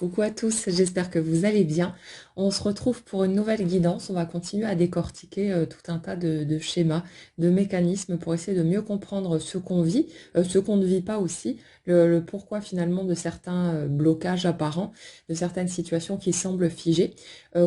Coucou à tous, j'espère que vous allez bien. On se retrouve pour une nouvelle guidance. On va continuer à décortiquer tout un tas de schémas, de mécanismes pour essayer de mieux comprendre ce qu'on vit, ce qu'on ne vit pas aussi, le pourquoi finalement de certains blocages apparents, de certaines situations qui semblent figées.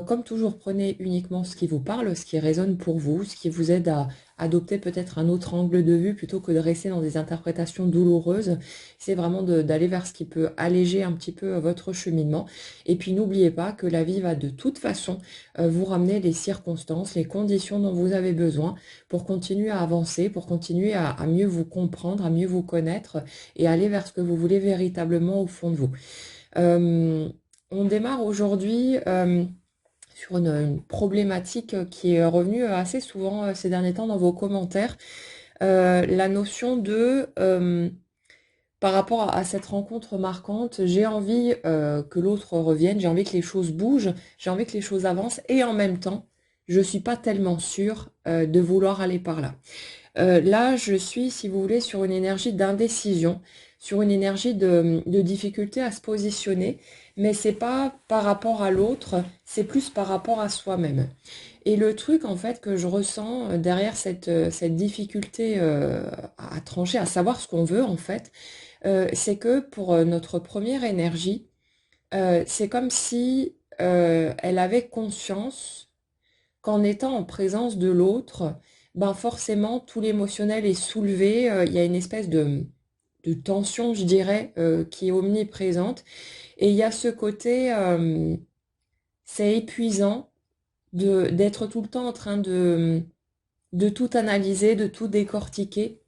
Comme toujours, prenez uniquement ce qui vous parle, ce qui résonne pour vous, ce qui vous aide à adopter peut-être un autre angle de vue plutôt que de rester dans des interprétations douloureuses. C'est vraiment d'aller vers ce qui peut alléger un petit peu votre cheminement. Et puis n'oubliez pas que la vie va de toute façon vous ramener les circonstances, les conditions dont vous avez besoin pour continuer à avancer, pour continuer à mieux vous comprendre, à mieux vous connaître et aller vers ce que vous voulez véritablement au fond de vous. Euh, on démarre aujourd'hui sur une problématique qui est revenue assez souvent ces derniers temps dans vos commentaires. La notion de par rapport à cette rencontre marquante, j'ai envie que l'autre revienne, j'ai envie que les choses bougent, j'ai envie que les choses avancent, et en même temps, je suis pas tellement sûre de vouloir aller par là. Là, je suis, si vous voulez, sur une énergie d'indécision, sur une énergie de difficulté à se positionner, mais c'est pas par rapport à l'autre, c'est plus par rapport à soi-même. Et le truc, en fait, que je ressens derrière cette difficulté à trancher, à savoir ce qu'on veut, en fait, c'est que pour notre première énergie, c'est comme si elle avait conscience qu'en étant en présence de l'autre, ben forcément tout l'émotionnel est soulevé, il y a une espèce de tension, je dirais, qui est omniprésente. Et il y a ce côté, c'est épuisant d'être tout le temps en train de tout analyser, de tout décortiquer,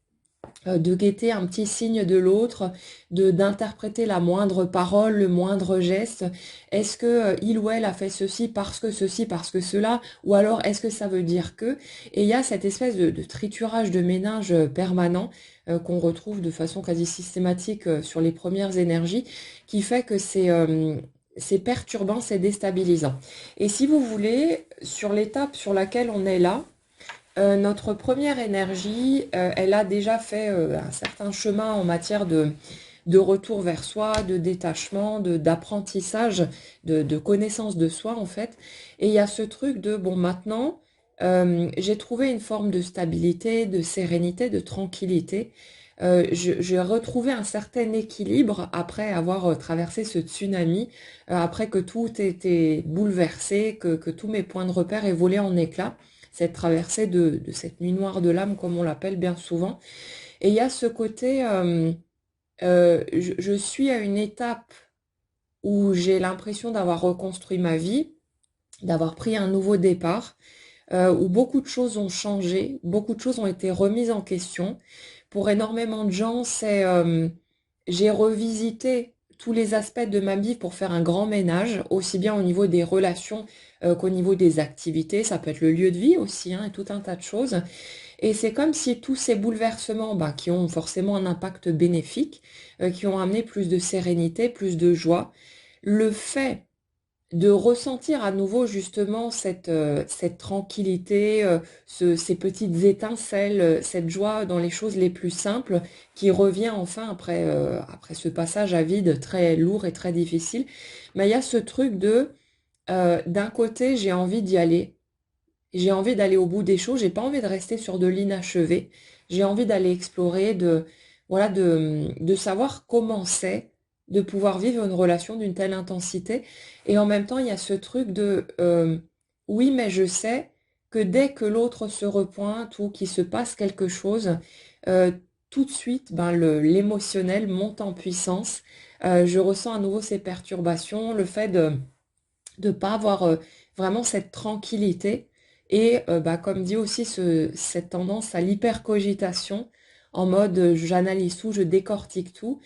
de guetter un petit signe de l'autre, d'interpréter la moindre parole, le moindre geste. Est-ce que il ou elle a fait ceci, parce que cela, ou alors est-ce que ça veut dire que... Et il y a cette espèce de triturage de méninge permanent qu'on retrouve de façon quasi systématique sur les premières énergies, qui fait que c'est perturbant, c'est déstabilisant. Et si vous voulez, sur l'étape sur laquelle on est là, notre première énergie, elle a déjà fait un certain chemin en matière de retour vers soi, de détachement, d'apprentissage, de connaissance de soi en fait. Et il y a ce truc de, bon maintenant, j'ai trouvé une forme de stabilité, de sérénité, de tranquillité. J'ai retrouvé un certain équilibre après avoir traversé ce tsunami, après que tout était bouleversé, que tous mes points de repère aient volé en éclats, cette traversée de cette nuit noire de l'âme, comme on l'appelle bien souvent. Et il y a ce côté, je suis à une étape où j'ai l'impression d'avoir reconstruit ma vie, d'avoir pris un nouveau départ, où beaucoup de choses ont changé, beaucoup de choses ont été remises en question. Pour énormément de gens, c'est j'ai revisité tous les aspects de ma vie pour faire un grand ménage, aussi bien au niveau des relations qu'au niveau des activités. Ça peut être le lieu de vie aussi, hein, et tout un tas de choses. Et c'est comme si tous ces bouleversements, bah, qui ont forcément un impact bénéfique, qui ont amené plus de sérénité, plus de joie, le fait de ressentir à nouveau justement cette tranquillité, ces petites étincelles, cette joie dans les choses les plus simples qui revient enfin après ce passage à vide très lourd et très difficile. Mais il y a ce truc d'un côté, j'ai envie d'y aller, j'ai envie d'aller au bout des choses, j'ai pas envie de rester sur de l'inachevé, j'ai envie d'aller explorer, voilà, de savoir comment c'est de pouvoir vivre une relation d'une telle intensité. Et en même temps, il y a ce truc oui, mais je sais que dès que l'autre se repointe ou qu'il se passe quelque chose, euh, tout de suite, ben, l'émotionnel monte en puissance. Je ressens à nouveau ces perturbations, le fait de ne pas avoir vraiment cette tranquillité et bah, comme dit aussi cette tendance à l'hypercogitation en mode j'analyse tout, je décortique tout.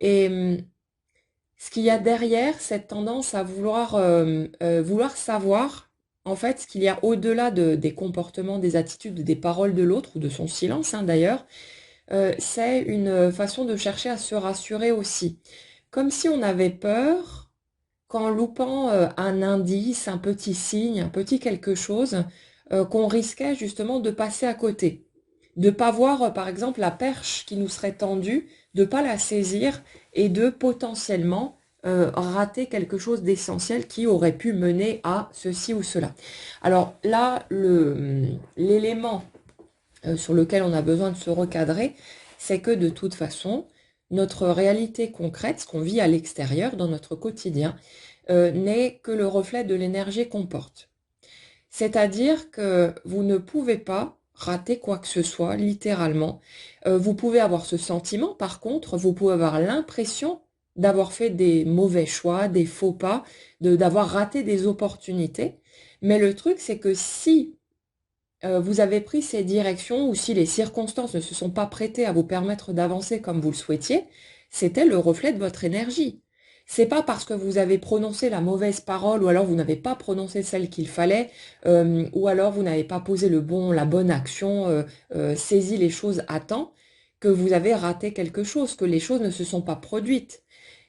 Et ce qu'il y a derrière cette tendance à vouloir savoir en fait ce qu'il y a au-delà des comportements, des attitudes, des paroles de l'autre ou de son silence, hein, d'ailleurs, c'est une façon de chercher à se rassurer aussi. Comme si on avait peur qu'en loupant un indice, un petit signe, un petit quelque chose, qu'on risquait justement de passer à côté. De pas voir, par exemple, la perche qui nous serait tendue, de pas la saisir et de potentiellement raté quelque chose d'essentiel qui aurait pu mener à ceci ou cela. Alors là, l'élément sur lequel on a besoin de se recadrer, c'est que de toute façon, notre réalité concrète, ce qu'on vit à l'extérieur, dans notre quotidien, n'est que le reflet de l'énergie qu'on porte. C'est-à-dire que vous ne pouvez pas rater quoi que ce soit, littéralement. Vous pouvez avoir ce sentiment, par contre, vous pouvez avoir l'impression d'avoir fait des mauvais choix, des faux pas, d'avoir raté des opportunités. Mais le truc, c'est que si vous avez pris ces directions ou si les circonstances ne se sont pas prêtées à vous permettre d'avancer comme vous le souhaitiez, c'était le reflet de votre énergie. C'est pas parce que vous avez prononcé la mauvaise parole ou alors vous n'avez pas prononcé celle qu'il fallait ou alors vous n'avez pas posé la bonne action, saisi les choses à temps que vous avez raté quelque chose, que les choses ne se sont pas produites.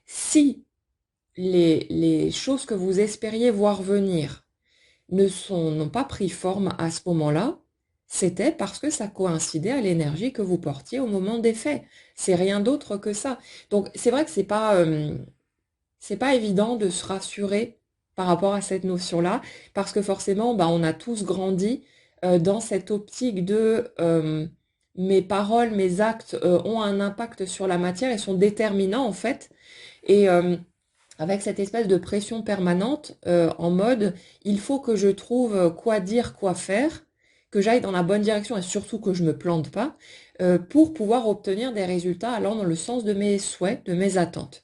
Si les choses que vous espériez voir venir n'ont pas pris forme à ce moment-là, c'était parce que ça coïncidait à l'énergie que vous portiez au moment des faits. C'est rien d'autre que ça. Donc c'est vrai que c'est pas évident de se rassurer par rapport à cette notion-là, parce que forcément, bah, on a tous grandi dans cette optique de mes paroles, mes actes ont un impact sur la matière et sont déterminants en fait. Et avec cette espèce de pression permanente en mode il faut que je trouve quoi dire, quoi faire, que j'aille dans la bonne direction et surtout que je me plante pas pour pouvoir obtenir des résultats allant dans le sens de mes souhaits, de mes attentes.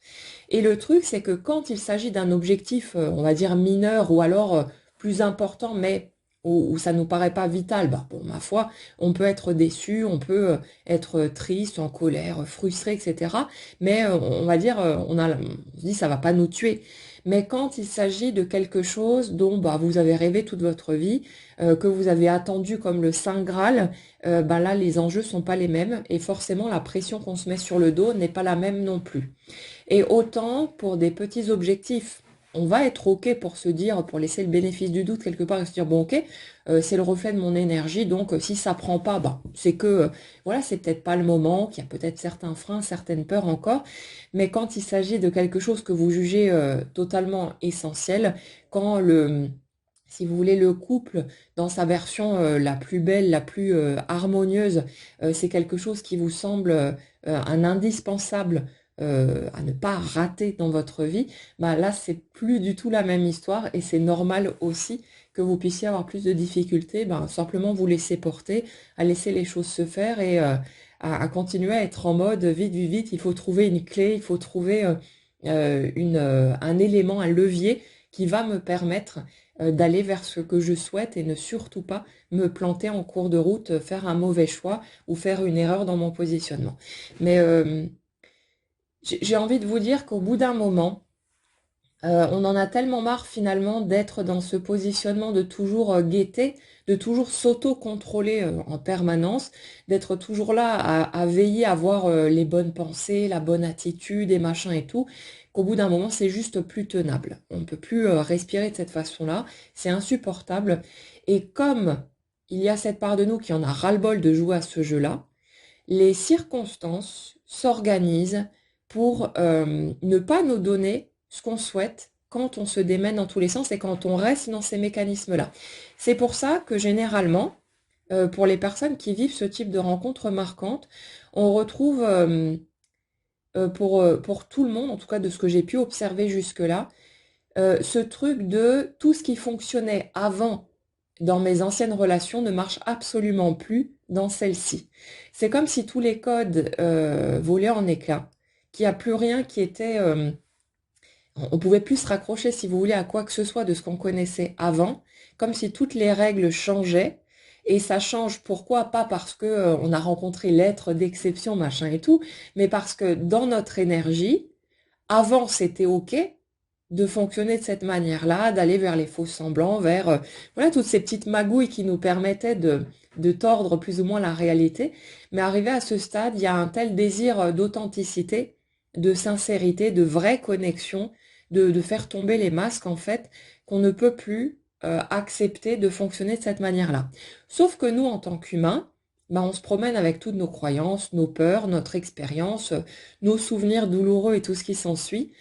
Et le truc, c'est que quand il s'agit d'un objectif, on va dire mineur ou alors plus important, mais où ça nous paraît pas vital, bah, bon, ma foi, on peut être déçu, on peut être triste, en colère, frustré, etc. Mais on va dire, on se dit ça va pas nous tuer. Mais quand il s'agit de quelque chose dont bah, vous avez rêvé toute votre vie, que vous avez attendu comme le Saint Graal, bah là les enjeux sont pas les mêmes et forcément la pression qu'on se met sur le dos n'est pas la même non plus. Et autant pour des petits objectifs, on va être OK pour se dire, pour laisser le bénéfice du doute quelque part et se dire, bon OK, c'est le reflet de mon énergie, donc si ça prend pas, bah, c'est que, voilà, c'est peut-être pas le moment, qu'il y a peut-être certains freins, certaines peurs encore, mais quand il s'agit de quelque chose que vous jugez totalement essentiel, quand si vous voulez, le couple, dans sa version la plus belle, la plus harmonieuse, c'est quelque chose qui vous semble un indispensable à ne pas rater dans votre vie, bah là c'est plus du tout la même histoire et c'est normal aussi que vous puissiez avoir plus de difficultés, bah, simplement vous laisser porter, à laisser les choses se faire et à continuer à être en mode vite, vite, vite, il faut trouver une clé, il faut trouver un élément, un levier qui va me permettre d'aller vers ce que je souhaite et ne surtout pas me planter en cours de route, faire un mauvais choix ou faire une erreur dans mon positionnement. Mais j'ai envie de vous dire qu'au bout d'un moment, on en a tellement marre finalement d'être dans ce positionnement de toujours guetter, de toujours s'auto-contrôler en permanence, d'être toujours là à veiller à avoir les bonnes pensées, la bonne attitude et machin et tout, qu'au bout d'un moment, c'est juste plus tenable. On ne peut plus respirer de cette façon-là, c'est insupportable. Et comme il y a cette part de nous qui en a ras-le-bol de jouer à ce jeu-là, les circonstances s'organisent pour ne pas nous donner ce qu'on souhaite quand on se démène dans tous les sens et quand on reste dans ces mécanismes-là. C'est pour ça que généralement, pour les personnes qui vivent ce type de rencontres marquantes, on retrouve pour tout le monde, en tout cas de ce que j'ai pu observer jusque-là, ce truc de tout ce qui fonctionnait avant dans mes anciennes relations ne marche absolument plus dans celle-ci. C'est comme si tous les codes volaient en éclats, qu'il n'y a plus rien qui était... on pouvait plus se raccrocher, si vous voulez, à quoi que ce soit de ce qu'on connaissait avant, comme si toutes les règles changeaient. Et ça change, pourquoi? Pas parce que on a rencontré l'être d'exception, machin et tout, mais parce que dans notre énergie, avant c'était OK, de fonctionner de cette manière-là, d'aller vers les faux semblants, vers voilà toutes ces petites magouilles qui nous permettaient de tordre plus ou moins la réalité. Mais arrivé à ce stade, il y a un tel désir d'authenticité, de sincérité, de vraie connexion, de faire tomber les masques en fait, qu'on ne peut plus accepter de fonctionner de cette manière-là. Sauf que nous, en tant qu'humains, bah, on se promène avec toutes nos croyances, nos peurs, notre expérience, nos souvenirs douloureux et tout ce qui s'ensuit.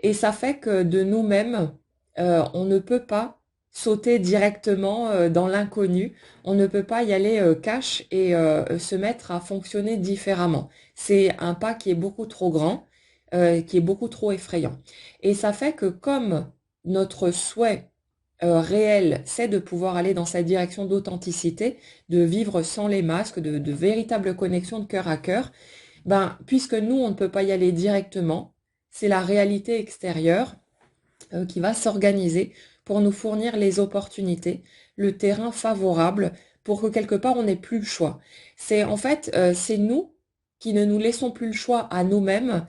Et ça fait que de nous-mêmes, on ne peut pas sauter directement dans l'inconnu, on ne peut pas y aller cash et se mettre à fonctionner différemment. C'est un pas qui est beaucoup trop grand, qui est beaucoup trop effrayant. Et ça fait que comme notre souhait réel, c'est de pouvoir aller dans cette direction d'authenticité, de vivre sans les masques, de véritable connexion de cœur à cœur, ben, puisque nous, on ne peut pas y aller directement, c'est la réalité extérieure qui va s'organiser pour nous fournir les opportunités, le terrain favorable pour que quelque part on n'ait plus le choix. C'est en fait, c'est nous qui ne nous laissons plus le choix à nous-mêmes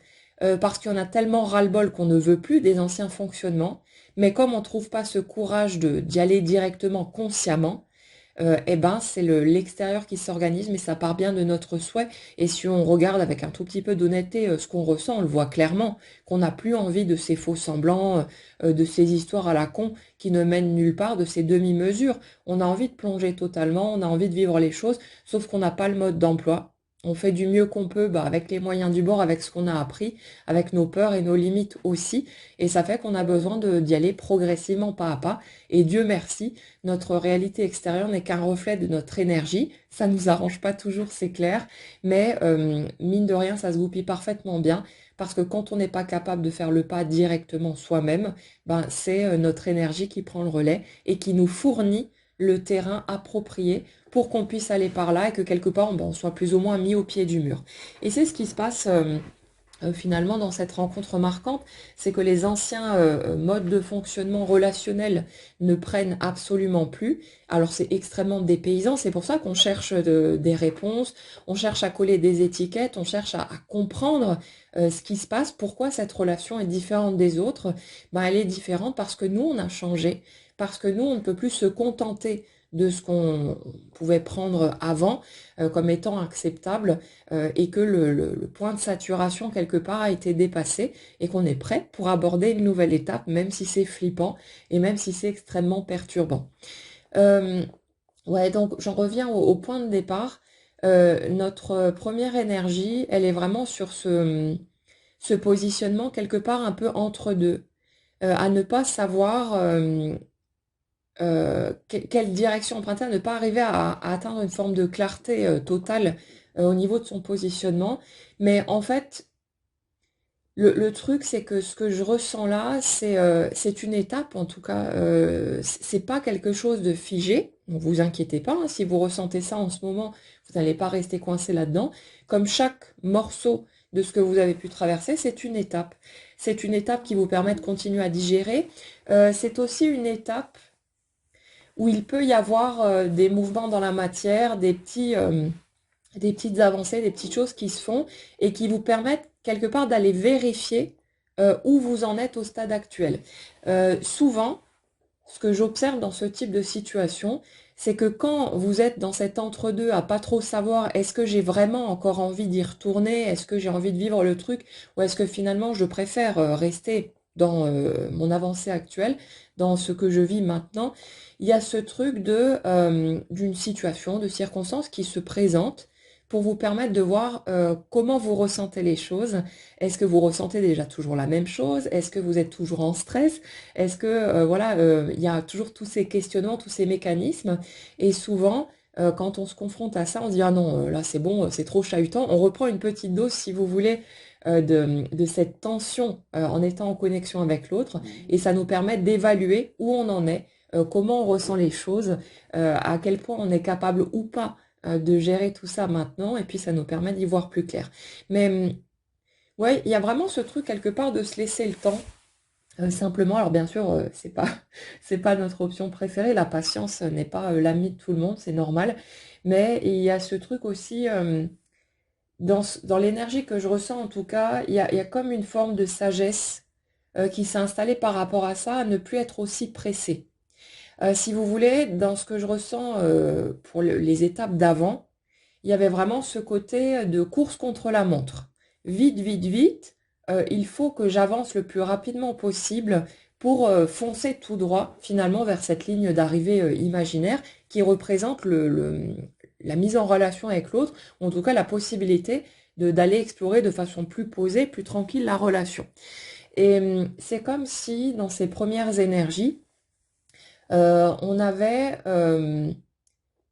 parce qu'il y en a tellement ras-le-bol qu'on ne veut plus des anciens fonctionnements. Mais comme on ne trouve pas ce courage d'y aller directement consciemment, eh ben, c'est l'extérieur qui s'organise, mais ça part bien de notre souhait. Et si on regarde avec un tout petit peu d'honnêteté ce qu'on ressent, on le voit clairement, qu'on n'a plus envie de ces faux semblants, de ces histoires à la con qui ne mènent nulle part, de ces demi-mesures. On a envie de plonger totalement, on a envie de vivre les choses, sauf qu'on n'a pas le mode d'emploi. On fait du mieux qu'on peut avec les moyens du bord, avec ce qu'on a appris, avec nos peurs et nos limites aussi. Et ça fait qu'on a besoin d'y aller progressivement pas à pas. Et Dieu merci, notre réalité extérieure n'est qu'un reflet de notre énergie. Ça nous arrange pas toujours, c'est clair. Mais mine de rien, ça se goupille parfaitement bien. Parce que quand on n'est pas capable de faire le pas directement soi-même, ben, c'est notre énergie qui prend le relais et qui nous fournit le terrain approprié pour qu'on puisse aller par là et que quelque part on soit plus ou moins mis au pied du mur. Et c'est ce qui se passe finalement dans cette rencontre marquante, c'est que les anciens modes de fonctionnement relationnels ne prennent absolument plus. Alors c'est extrêmement dépaysant, c'est pour ça qu'on cherche des réponses, on cherche à coller des étiquettes, on cherche à comprendre ce qui se passe, pourquoi cette relation est différente des autres. Ben, elle est différente parce que nous on a changé, parce que nous on ne peut plus se contenter de ce qu'on pouvait prendre avant comme étant acceptable et que le point de saturation quelque part a été dépassé et qu'on est prêt pour aborder une nouvelle étape, même si c'est flippant et même si c'est extrêmement perturbant. Ouais, donc j'en reviens au point de départ. Notre première énergie, elle est vraiment sur ce positionnement quelque part un peu entre deux, à ne pas savoir quelle direction emprunter, à ne pas arriver à atteindre une forme de clarté totale au niveau de son positionnement. Mais en fait, le truc, c'est que ce que je ressens là, c'est une étape, en tout cas, c'est pas quelque chose de figé. Donc vous inquiétez pas, hein, si vous ressentez ça en ce moment, vous n'allez pas rester coincé là-dedans. Comme chaque morceau de ce que vous avez pu traverser, c'est une étape. C'est une étape qui vous permet de continuer à digérer. C'est aussi une étape où il peut y avoir des mouvements dans la matière, des petites avancées, des petites choses qui se font et qui vous permettent quelque part d'aller vérifier où vous en êtes au stade actuel. Souvent, ce que j'observe dans ce type de situation, c'est que quand vous êtes dans cet entre-deux à pas trop savoir est-ce que j'ai vraiment encore envie d'y retourner, est-ce que j'ai envie de vivre le truc, ou est-ce que finalement je préfère rester dans mon avancée actuelle, dans ce que je vis maintenant, il y a ce truc d'une situation, de circonstance qui se présente pour vous permettre de voir comment vous ressentez les choses. Est-ce que vous ressentez déjà toujours la même chose? Est-ce que vous êtes toujours en stress? Est-ce que il y a toujours tous ces questionnements, tous ces mécanismes? Et souvent, quand on se confronte à ça, on se dit ah non, là c'est bon, c'est trop chahutant. On reprend une petite dose, si vous voulez, de cette tension en étant en connexion avec l'autre, et ça nous permet d'évaluer où on en est, comment on ressent les choses, à quel point on est capable ou pas de gérer tout ça maintenant, et puis ça nous permet d'y voir plus clair. Mais ouais, il y a vraiment ce truc quelque part de se laisser le temps. Simplement, alors bien sûr, c'est pas notre option préférée. La patience n'est pas l'amie de tout le monde, c'est normal. Mais il y a ce truc aussi dans l'énergie que je ressens en tout cas, il y a comme une forme de sagesse qui s'est installée par rapport à ça, à ne plus être aussi pressé. Si vous voulez, dans ce que je ressens pour les étapes d'avant, il y avait vraiment ce côté de course contre la montre. Vite, vite, vite, il faut que j'avance le plus rapidement possible pour foncer tout droit finalement vers cette ligne d'arrivée imaginaire qui représente la mise en relation avec l'autre, ou en tout cas la possibilité d'aller explorer de façon plus posée, plus tranquille la relation. Et c'est comme si dans ces premières énergies, on avait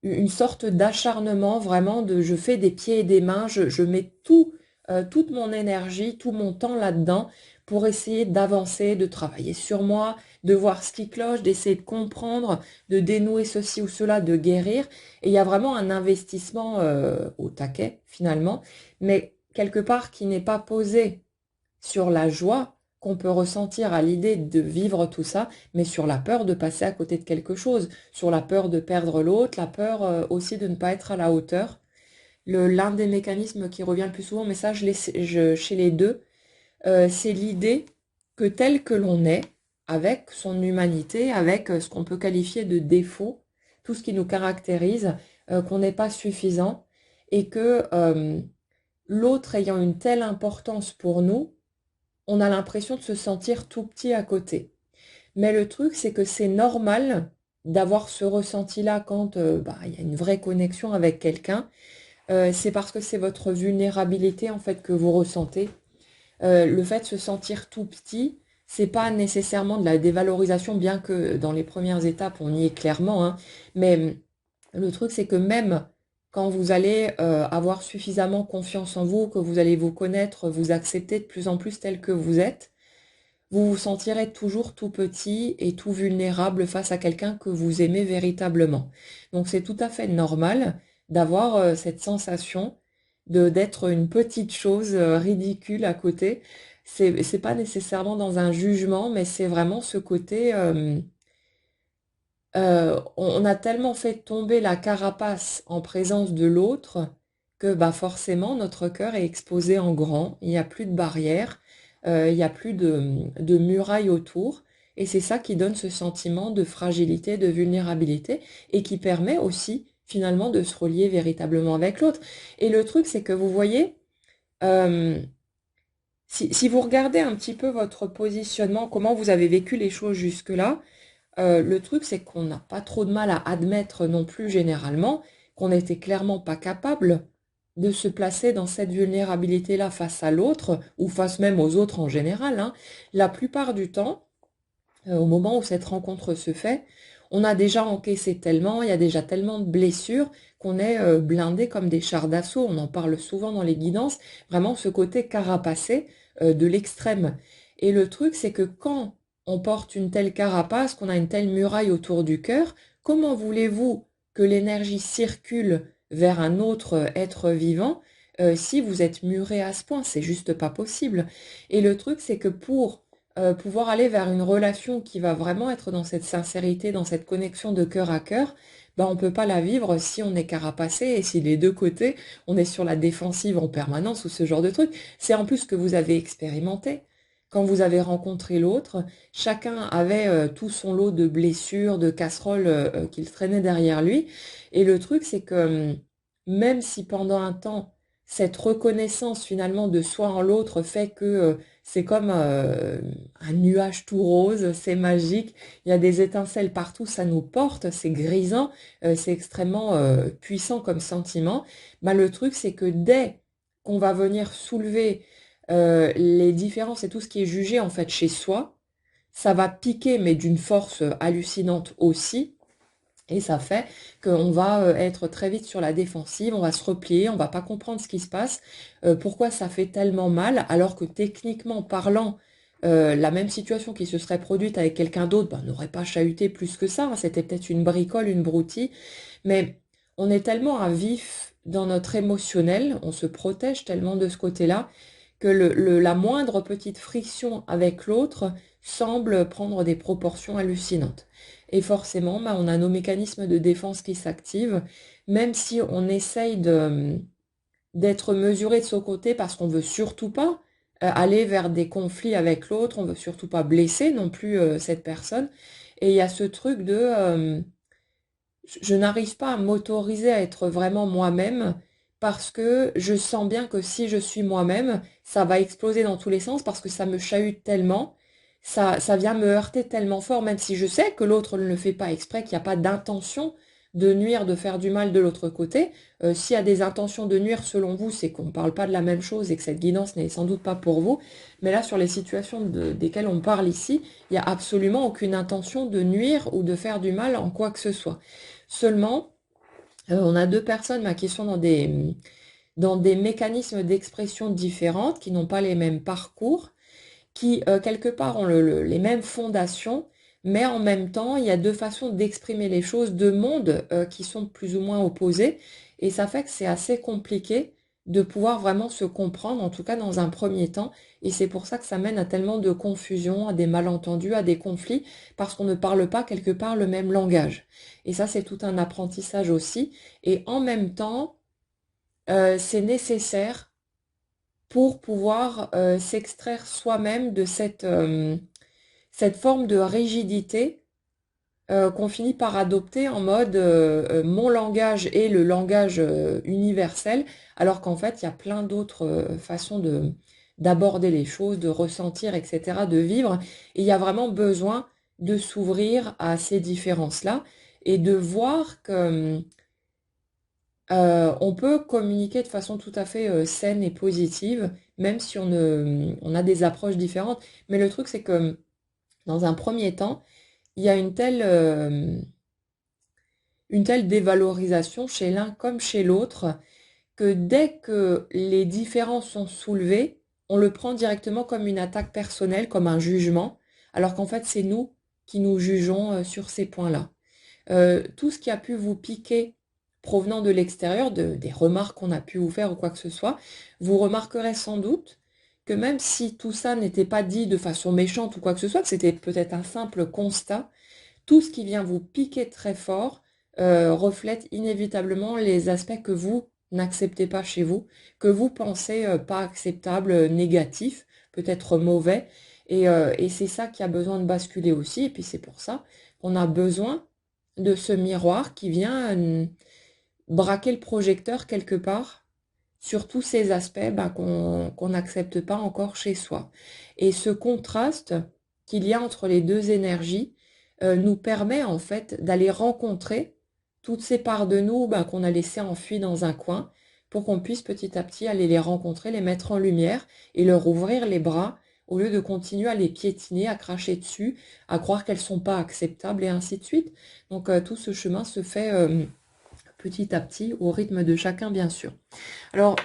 une sorte d'acharnement vraiment de je fais des pieds et des mains, je mets toute mon énergie, tout mon temps là-dedans pour essayer d'avancer, de travailler sur moi, de voir ce qui cloche, d'essayer de comprendre, de dénouer ceci ou cela, de guérir. Et il y a vraiment un investissement au taquet finalement, mais quelque part qui n'est pas posé sur la joie qu'on peut ressentir à l'idée de vivre tout ça, mais sur la peur de passer à côté de quelque chose, sur la peur de perdre l'autre, la peur aussi de ne pas être à la hauteur. L'un des mécanismes qui revient le plus souvent, mais ça chez les deux, c'est l'idée que tel que l'on est, avec son humanité, avec ce qu'on peut qualifier de défaut, tout ce qui nous caractérise, qu'on n'est pas suffisant, et que l'autre ayant une telle importance pour nous, on a l'impression de se sentir tout petit à côté. Mais le truc, c'est que c'est normal d'avoir ce ressenti-là quand il y a une vraie connexion avec quelqu'un. C'est parce que c'est votre vulnérabilité en fait que vous ressentez. Le fait de se sentir tout petit, c'est pas nécessairement de la dévalorisation, bien que dans les premières étapes, on y est clairement, hein. Mais le truc, c'est que même quand vous allez avoir suffisamment confiance en vous, que vous allez vous connaître, vous accepter de plus en plus tel que vous vous sentirez toujours tout petit et tout vulnérable face à quelqu'un que vous aimez véritablement. Donc c'est tout à fait normal d'avoir cette sensation de d'être une petite chose ridicule à côté. C'est pas nécessairement dans un jugement, mais c'est vraiment ce côté on a tellement fait tomber la carapace en présence de l'autre que bah forcément notre cœur est exposé en grand, il n'y a plus de barrière, il n'y a plus de muraille autour, et c'est ça qui donne ce sentiment de fragilité, de vulnérabilité, et qui permet aussi finalement de se relier véritablement avec l'autre. Et le truc, c'est que vous voyez, euh, si vous regardez un petit peu votre positionnement, comment vous avez vécu les choses jusque-là, le truc, c'est qu'on n'a pas trop de mal à admettre non plus généralement qu'on n'était clairement pas capable de se placer dans cette vulnérabilité-là face à l'autre, ou face même aux autres en général, hein. La plupart du temps, au moment où cette rencontre se fait, on a déjà encaissé tellement, il y a déjà tellement de blessures qu'on est blindé comme des chars d'assaut. On en parle souvent dans les guidances, vraiment ce côté carapacé de l'extrême. Et le truc, c'est que quand on porte une telle carapace, qu'on a une telle muraille autour du cœur, comment voulez-vous que l'énergie circule vers un autre être vivant si vous êtes muré à ce point? C'est juste pas possible. Et le truc, c'est que pour pouvoir aller vers une relation qui va vraiment être dans cette sincérité, dans cette connexion de cœur à cœur, ben on peut pas la vivre si on est carapacé et si les deux côtés, on est sur la défensive en permanence ou ce genre de truc. C'est en plus ce que vous avez expérimenté. Quand vous avez rencontré l'autre, chacun avait tout son lot de blessures, de casseroles qu'il traînait derrière lui. Et le truc, c'est que même si pendant un temps, cette reconnaissance finalement de soi en l'autre fait que c'est comme un nuage tout rose, c'est magique, il y a des étincelles partout, ça nous porte, c'est grisant, c'est extrêmement puissant comme sentiment. Bah, le truc, c'est que dès qu'on va venir soulever les différences et tout ce qui est jugé en fait chez soi, ça va piquer, mais d'une force hallucinante aussi. Et ça fait qu'on va être très vite sur la défensive, on va se replier, on va pas comprendre ce qui se passe, pourquoi ça fait tellement mal, alors que techniquement parlant, la même situation qui se serait produite avec quelqu'un d'autre, ben, n'aurait pas chahuté plus que ça, hein. C'était peut-être une bricole, une broutille, mais on est tellement à vif dans notre émotionnel, on se protège tellement de ce côté-là, que la moindre petite friction avec l'autre semble prendre des proportions hallucinantes. Et forcément, bah, on a nos mécanismes de défense qui s'activent, même si on essaye d'être mesuré de son côté parce qu'on veut surtout pas aller vers des conflits avec l'autre, on veut surtout pas blesser non plus cette personne. Et il y a ce truc de je n'arrive pas à m'autoriser à être vraiment moi-même parce que je sens bien que si je suis moi-même, ça va exploser dans tous les sens parce que ça me chahute tellement, ça vient me heurter tellement fort, même si je sais que l'autre ne le fait pas exprès, qu'il n'y a pas d'intention de nuire, de faire du mal de l'autre côté. S'il y a des intentions de nuire selon vous, c'est qu'on ne parle pas de la même chose et que cette guidance n'est sans doute pas pour vous. Mais là, sur les situations desquelles on parle ici, il n'y a absolument aucune intention de nuire ou de faire du mal en quoi que ce soit. Seulement, on a deux personnes qui sont dans des mécanismes d'expression différentes, qui n'ont pas les mêmes parcours, qui quelque part ont les mêmes fondations, mais en même temps, il y a deux façons d'exprimer les choses, deux mondes qui sont plus ou moins opposés, et ça fait que c'est assez compliqué de pouvoir vraiment se comprendre, en tout cas dans un premier temps, et c'est pour ça que ça mène à tellement de confusion, à des malentendus, à des conflits, parce qu'on ne parle pas quelque part le même langage. Et ça, c'est tout un apprentissage aussi, et en même temps, c'est nécessaire pour pouvoir s'extraire soi-même de cette forme de rigidité qu'on finit par adopter en mode mon langage est le langage universel, alors qu'en fait, il y a plein d'autres façons d'aborder les choses, de ressentir, etc., de vivre. Et il y a vraiment besoin de s'ouvrir à ces différences-là et de voir que on peut communiquer de façon tout à fait saine et positive, même si on a des approches différentes. Mais le truc, c'est que dans un premier temps, il y a une telle dévalorisation chez l'un comme chez l'autre que dès que les différences sont soulevées, on le prend directement comme une attaque personnelle, comme un jugement, alors qu'en fait, c'est nous qui nous jugeons sur ces points-là. Tout ce qui a pu vous piquer provenant de l'extérieur, des remarques qu'on a pu vous faire ou quoi que ce soit, vous remarquerez sans doute que même si tout ça n'était pas dit de façon méchante ou quoi que ce soit, que c'était peut-être un simple constat, tout ce qui vient vous piquer très fort reflète inévitablement les aspects que vous n'acceptez pas chez vous, que vous pensez pas acceptables, négatifs, peut-être mauvais, et c'est ça qui a besoin de basculer aussi, et puis c'est pour ça qu'on a besoin de ce miroir qui vient braquer le projecteur quelque part sur tous ces aspects qu'on n'accepte pas encore chez soi. Et ce contraste qu'il y a entre les deux énergies nous permet en fait d'aller rencontrer toutes ces parts de nous qu'on a laissées enfuies dans un coin pour qu'on puisse petit à petit aller les rencontrer, les mettre en lumière et leur ouvrir les bras au lieu de continuer à les piétiner, à cracher dessus, à croire qu'elles sont pas acceptables et ainsi de suite. Donc tout ce chemin se fait petit à petit au rythme de chacun bien sûr. Alors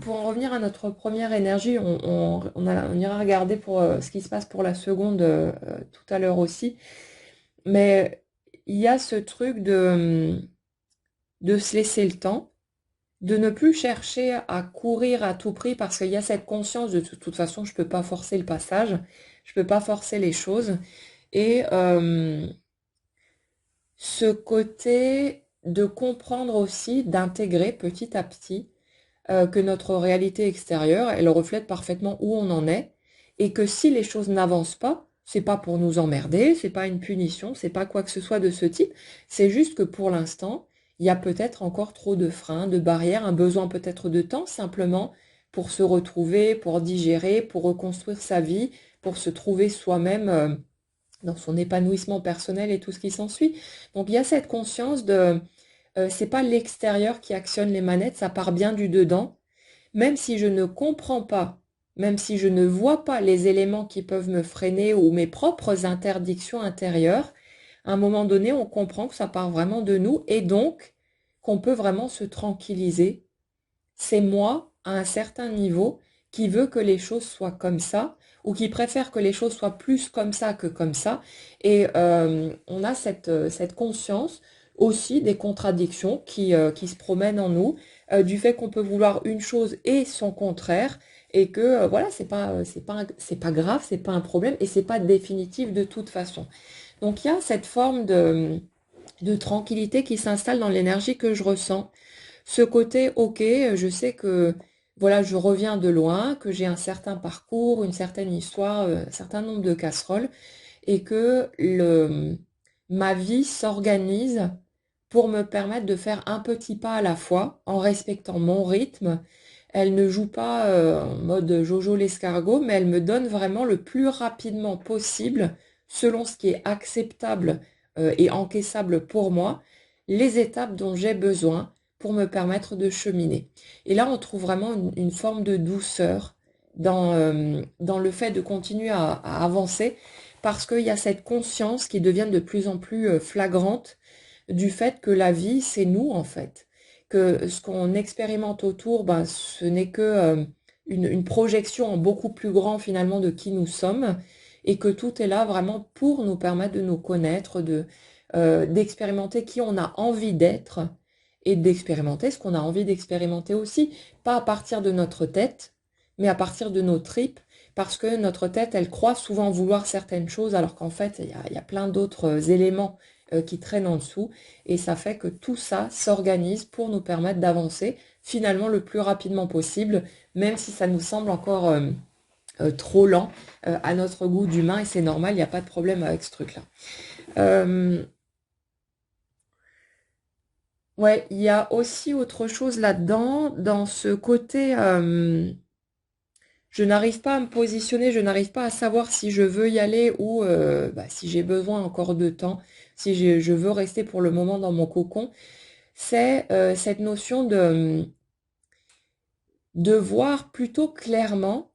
pour en revenir à notre première énergie, on ira regarder pour ce qui se passe pour la seconde tout à l'heure aussi. Mais il y a ce truc de se laisser le temps, de ne plus chercher à courir à tout prix parce qu'il y a cette conscience de toute façon, je ne peux pas forcer le passage, je ne peux pas forcer les choses. Et ce côté de comprendre aussi, d'intégrer petit à petit que notre réalité extérieure, elle reflète parfaitement où on en est, et que si les choses n'avancent pas, c'est pas pour nous emmerder, c'est pas une punition, c'est pas quoi que ce soit de ce type, c'est juste que pour l'instant, il y a peut-être encore trop de freins, de barrières, un besoin peut-être de temps simplement pour se retrouver, pour digérer, pour reconstruire sa vie, pour se trouver soi-même dans son épanouissement personnel et tout ce qui s'ensuit. Donc il y a cette conscience de c'est pas l'extérieur qui actionne les manettes, ça part bien du dedans. Même si je ne comprends pas, même si je ne vois pas les éléments qui peuvent me freiner ou mes propres interdictions intérieures, à un moment donné, on comprend que ça part vraiment de nous et donc qu'on peut vraiment se tranquilliser. C'est moi, à un certain niveau, qui veut que les choses soient comme ça ou qui préfère que les choses soient plus comme ça que comme ça. Et on a cette conscience aussi des contradictions qui se promènent en nous, du fait qu'on peut vouloir une chose et son contraire, et que voilà, c'est pas grave, c'est pas un problème, et c'est pas définitif de toute façon. Donc il y a cette forme de tranquillité qui s'installe dans l'énergie que je ressens. Ce côté, ok, je sais que voilà, je reviens de loin, que j'ai un certain parcours, une certaine histoire, un certain nombre de casseroles, et que ma vie s'organise pour me permettre de faire un petit pas à la fois en respectant mon rythme. Elle ne joue pas en mode Jojo l'escargot, mais elle me donne vraiment le plus rapidement possible, selon ce qui est acceptable et encaissable pour moi, les étapes dont j'ai besoin pour me permettre de cheminer. Et là, on trouve vraiment une forme de douceur dans le fait de continuer à avancer parce qu'il y a cette conscience qui devient de plus en plus flagrante du fait que la vie, c'est nous en fait. Que ce qu'on expérimente autour, ben, ce n'est que une projection en beaucoup plus grand finalement de qui nous sommes et que tout est là vraiment pour nous permettre de nous connaître, d'expérimenter qui on a envie d'être et d'expérimenter ce qu'on a envie d'expérimenter aussi, pas à partir de notre tête, mais à partir de nos tripes, parce que notre tête, elle croit souvent vouloir certaines choses, alors qu'en fait, il y a plein d'autres éléments qui traînent en dessous, et ça fait que tout ça s'organise pour nous permettre d'avancer finalement le plus rapidement possible, même si ça nous semble encore trop lent à notre goût d'humain, et c'est normal, il n'y a pas de problème avec ce truc-là. Ouais, il y a aussi autre chose là-dedans, dans ce côté, je n'arrive pas à me positionner, je n'arrive pas à savoir si je veux y aller ou bah, si j'ai besoin encore de temps, si je veux rester pour le moment dans mon cocon. C'est cette notion de voir plutôt clairement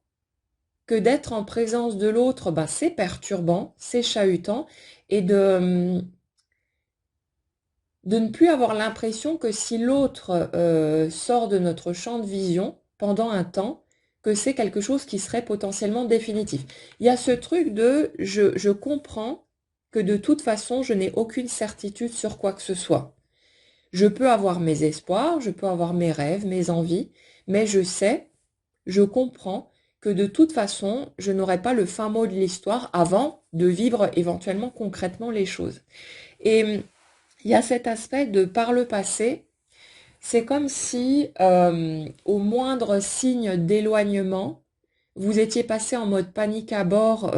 que d'être en présence de l'autre, bah, c'est perturbant, c'est chahutant, et de ne plus avoir l'impression que si l'autre sort de notre champ de vision pendant un temps, que c'est quelque chose qui serait potentiellement définitif. Il y a ce truc de je comprends que de toute façon, je n'ai aucune certitude sur quoi que ce soit. Je peux avoir mes espoirs, je peux avoir mes rêves, mes envies, mais je sais, je comprends que de toute façon, je n'aurai pas le fin mot de l'histoire avant de vivre éventuellement concrètement les choses. Et il y a cet aspect de par le passé, c'est comme si au moindre signe d'éloignement, vous étiez passé en mode panique à bord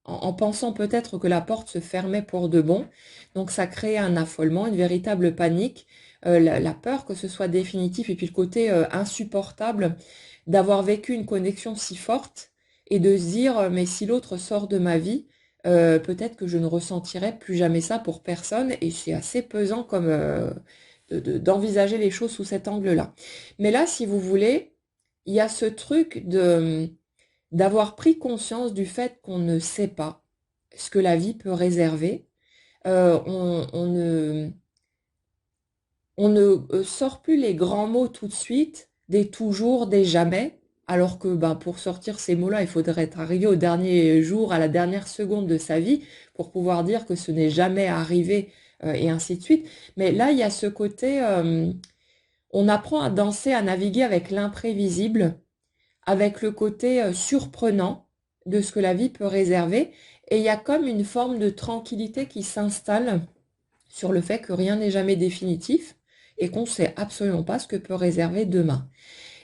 en pensant peut-être que la porte se fermait pour de bon. Donc ça crée un affolement, une véritable panique, la peur que ce soit définitif et puis le côté insupportable d'avoir vécu une connexion si forte et de se dire mais si l'autre sort de ma vie, peut-être que je ne ressentirai plus jamais ça pour personne et c'est assez pesant comme d'envisager les choses sous cet angle-là. Mais là, si vous voulez, il y a ce truc d'avoir pris conscience du fait qu'on ne sait pas ce que la vie peut réserver. On ne sort plus les grands mots tout de suite, des toujours, des jamais, alors que ben, pour sortir ces mots-là, il faudrait être arrivé au dernier jour, à la dernière seconde de sa vie, pour pouvoir dire que ce n'est jamais arrivé, et ainsi de suite. Mais là, il y a ce côté, on apprend à danser, à naviguer avec l'imprévisible, avec le côté surprenant de ce que la vie peut réserver. Et il y a comme une forme de tranquillité qui s'installe sur le fait que rien n'est jamais définitif et qu'on ne sait absolument pas ce que peut réserver demain.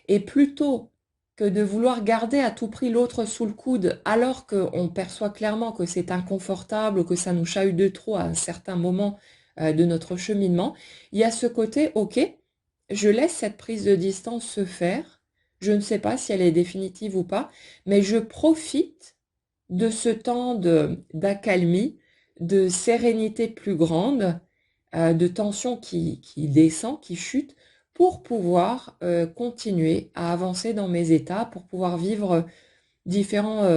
Et plutôt que de vouloir garder à tout prix l'autre sous le coude alors qu'on perçoit clairement que c'est inconfortable ou que ça nous chahute de trop à un certain moment de notre cheminement, il y a ce côté, ok, je laisse cette prise de distance se faire, je ne sais pas si elle est définitive ou pas, mais je profite de ce temps d'accalmie, de sérénité plus grande, de tension qui descend, qui chute, pour pouvoir continuer à avancer dans mes états, pour pouvoir vivre différents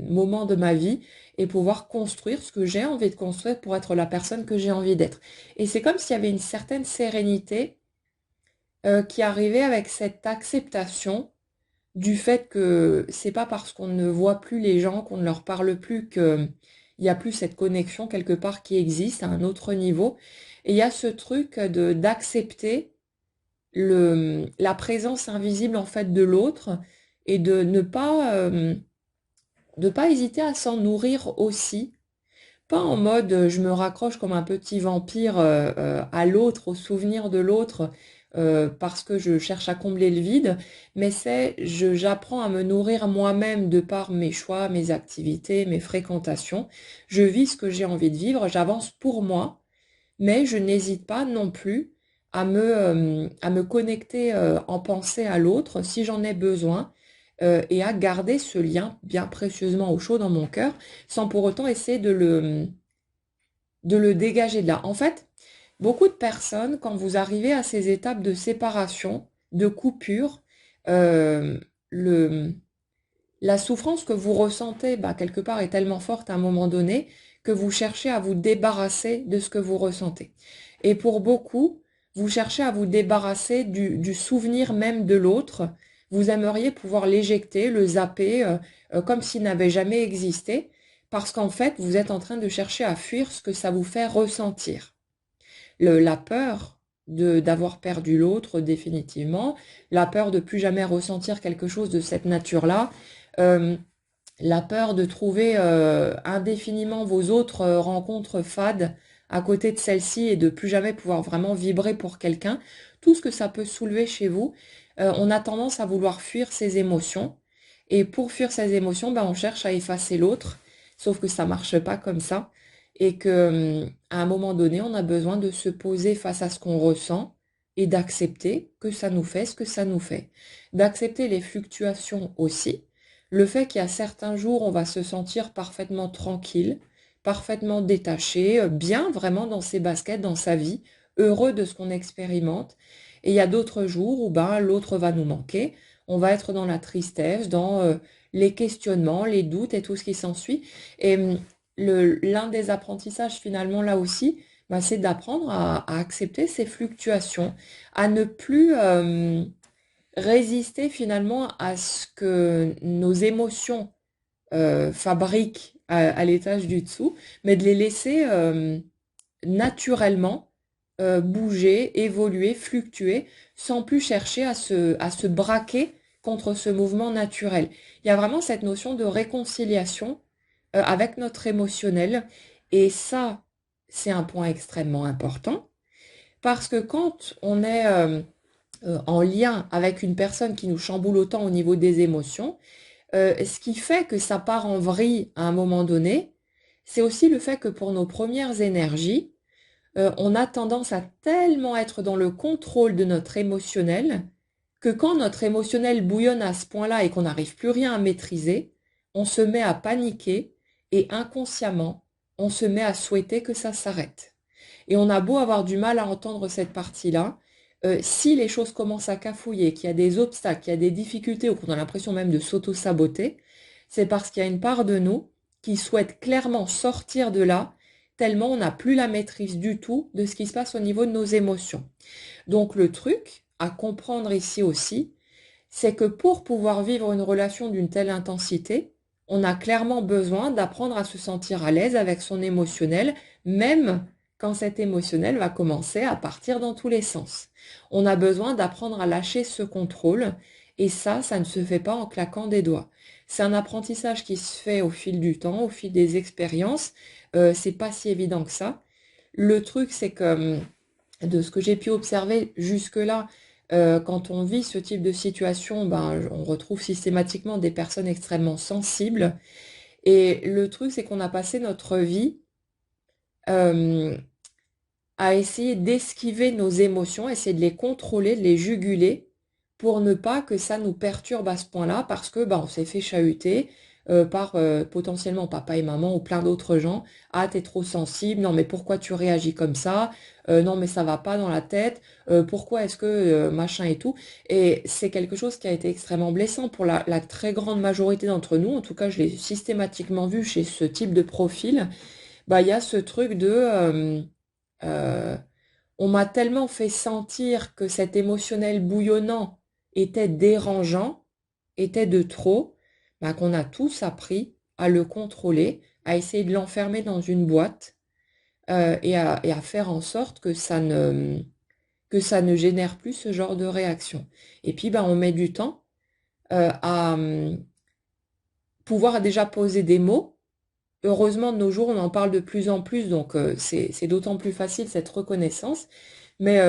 moments de ma vie et pouvoir construire ce que j'ai envie de construire pour être la personne que j'ai envie d'être. Et c'est comme s'il y avait une certaine sérénité qui arrivait avec cette acceptation du fait que c'est pas parce qu'on ne voit plus les gens, qu'on ne leur parle plus, qu'il n'y a plus cette connexion quelque part qui existe à un autre niveau. Et il y a ce truc d'accepter la présence invisible en fait de l'autre et de pas hésiter à s'en nourrir aussi. Pas en mode je me raccroche comme un petit vampire à l'autre, au souvenir de l'autre, parce que je cherche à combler le vide, mais j'apprends à me nourrir moi-même de par mes choix, mes activités, mes fréquentations. Je vis ce que j'ai envie de vivre, j'avance pour moi, mais je n'hésite pas non plus à me connecter en pensée à l'autre si j'en ai besoin. Et à garder ce lien bien précieusement au chaud dans mon cœur, sans pour autant essayer de le dégager de là. En fait, beaucoup de personnes, quand vous arrivez à ces étapes de séparation, de coupure, euh, le, la souffrance que vous ressentez, bah, quelque part, est tellement forte à un moment donné que vous cherchez à vous débarrasser de ce que vous ressentez. Et pour beaucoup, vous cherchez à vous débarrasser du souvenir même de l'autre. Vous aimeriez pouvoir l'éjecter, le zapper, comme s'il n'avait jamais existé, parce qu'en fait, vous êtes en train de chercher à fuir ce que ça vous fait ressentir. La peur d'avoir perdu l'autre définitivement, la peur de plus jamais ressentir quelque chose de cette nature-là, euh, la peur de trouver indéfiniment vos autres rencontres fades à côté de celle-ci et de plus jamais pouvoir vraiment vibrer pour quelqu'un, tout ce que ça peut soulever chez vous, on a tendance à vouloir fuir ces émotions. Et pour fuir ces émotions, ben, on cherche à effacer l'autre, sauf que ça marche pas comme ça. Et que, à un moment donné, on a besoin de se poser face à ce qu'on ressent et d'accepter que ça nous fait ce que ça nous fait. D'accepter les fluctuations aussi, le fait qu'il y a certains jours, on va se sentir parfaitement tranquille, parfaitement détaché, bien vraiment dans ses baskets, dans sa vie, heureux de ce qu'on expérimente. Et il y a d'autres jours où ben, l'autre va nous manquer, on va être dans la tristesse, dans les questionnements, les doutes et tout ce qui s'ensuit. Et l'un des apprentissages finalement là aussi, ben, c'est d'apprendre à accepter ces fluctuations, à ne plus résister finalement à ce que nos émotions fabriquent à l'étage du dessous, mais de les laisser naturellement bouger, évoluer, fluctuer, sans plus chercher à se braquer contre ce mouvement naturel. Il y a vraiment cette notion de réconciliation avec notre émotionnel, et ça, c'est un point extrêmement important, parce que quand on est en lien avec une personne qui nous chamboule autant au niveau des émotions, ce qui fait que ça part en vrille à un moment donné, c'est aussi le fait que pour nos premières énergies, on a tendance à tellement être dans le contrôle de notre émotionnel que quand notre émotionnel bouillonne à ce point-là et qu'on n'arrive plus rien à maîtriser, on se met à paniquer et inconsciemment, on se met à souhaiter que ça s'arrête. Et on a beau avoir du mal à entendre cette partie-là, si les choses commencent à cafouiller, qu'il y a des obstacles, qu'il y a des difficultés ou qu'on a l'impression même de s'auto-saboter, c'est parce qu'il y a une part de nous qui souhaite clairement sortir de là, tellement on n'a plus la maîtrise du tout de ce qui se passe au niveau de nos émotions. Donc le truc à comprendre ici aussi, c'est que pour pouvoir vivre une relation d'une telle intensité, on a clairement besoin d'apprendre à se sentir à l'aise avec son émotionnel, même quand cet émotionnel va commencer à partir dans tous les sens. On a besoin d'apprendre à lâcher ce contrôle, et ça ne se fait pas en claquant des doigts. C'est un apprentissage qui se fait au fil du temps, au fil des expériences. C'est pas si évident que ça. Le truc, c'est que de ce que j'ai pu observer jusque-là, quand on vit ce type de situation, ben, on retrouve systématiquement des personnes extrêmement sensibles. Et le truc, c'est qu'on a passé notre vie euh, à essayer d'esquiver nos émotions, essayer de les contrôler, de les juguler, pour ne pas que ça nous perturbe à ce point-là, parce que bah, on s'est fait chahuter par potentiellement papa et maman ou plein d'autres gens. Ah, t'es trop sensible, non mais pourquoi tu réagis comme ça? Non mais ça va pas dans la tête, pourquoi est-ce que machin et tout? Et c'est quelque chose qui a été extrêmement blessant pour la très grande majorité d'entre nous, en tout cas je l'ai systématiquement vu chez ce type de profil. Bah, il y a ce truc de euh, on m'a tellement fait sentir que cet émotionnel bouillonnant était dérangeant, était de trop, bah, qu'on a tous appris à le contrôler, à essayer de l'enfermer dans une boîte et à faire en sorte que ça ne génère plus ce genre de réaction. Et puis, bah, on met du temps à pouvoir déjà poser des mots. Heureusement, de nos jours, on en parle de plus en plus, donc c'est d'autant plus facile cette reconnaissance. Mais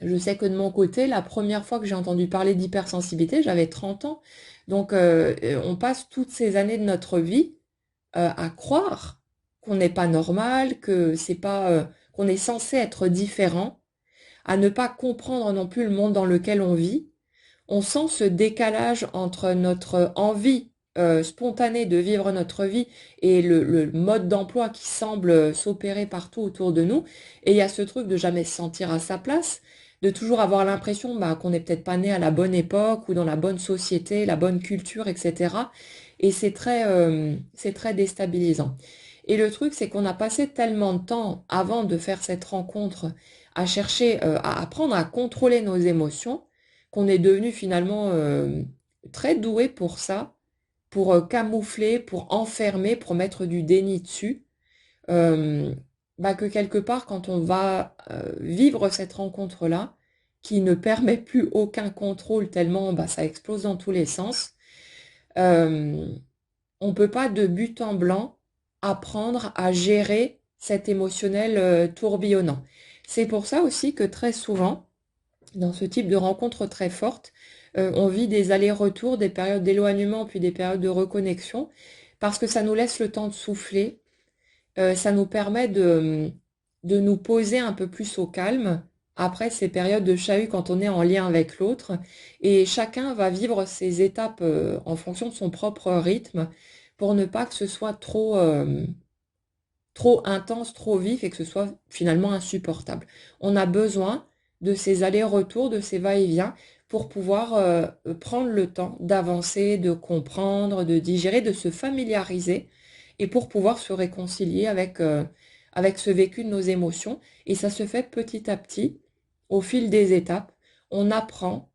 je sais que de mon côté, la première fois que j'ai entendu parler d'hypersensibilité, j'avais 30 ans. Donc on passe toutes ces années de notre vie à croire qu'on n'est pas normal, que c'est pas qu'on est censé être différent, à ne pas comprendre non plus le monde dans lequel on vit. On sent ce décalage entre notre envie spontanée de vivre notre vie et le mode d'emploi qui semble s'opérer partout autour de nous. Et il y a ce truc de jamais se sentir à sa place, de toujours avoir l'impression qu'on n'est peut-être pas né à la bonne époque ou dans la bonne société, la bonne culture, etc. Et c'est très déstabilisant. Et le truc, c'est qu'on a passé tellement de temps avant de faire cette rencontre à chercher, à apprendre à contrôler nos émotions, qu'on est devenu finalement très doué pour ça, pour camoufler, pour enfermer, pour mettre du déni dessus. euh, que quelque part, quand on va vivre cette rencontre-là, qui ne permet plus aucun contrôle tellement ça explose dans tous les sens, euh, on ne peut pas de but en blanc apprendre à gérer cet émotionnel tourbillonnant. C'est pour ça aussi que très souvent, dans ce type de rencontres très fortes, on vit des allers-retours, des périodes d'éloignement, puis des périodes de reconnexion, parce que ça nous laisse le temps de souffler, ça nous permet de nous poser un peu plus au calme après ces périodes de chahut quand on est en lien avec l'autre. Et chacun va vivre ses étapes en fonction de son propre rythme pour ne pas que ce soit trop intense, trop vif et que ce soit finalement insupportable. On a besoin de ces allers-retours, de ces va-et-vient pour pouvoir prendre le temps d'avancer, de comprendre, de digérer, de se familiariser et pour pouvoir se réconcilier avec ce vécu de nos émotions. Et ça se fait petit à petit, au fil des étapes. On apprend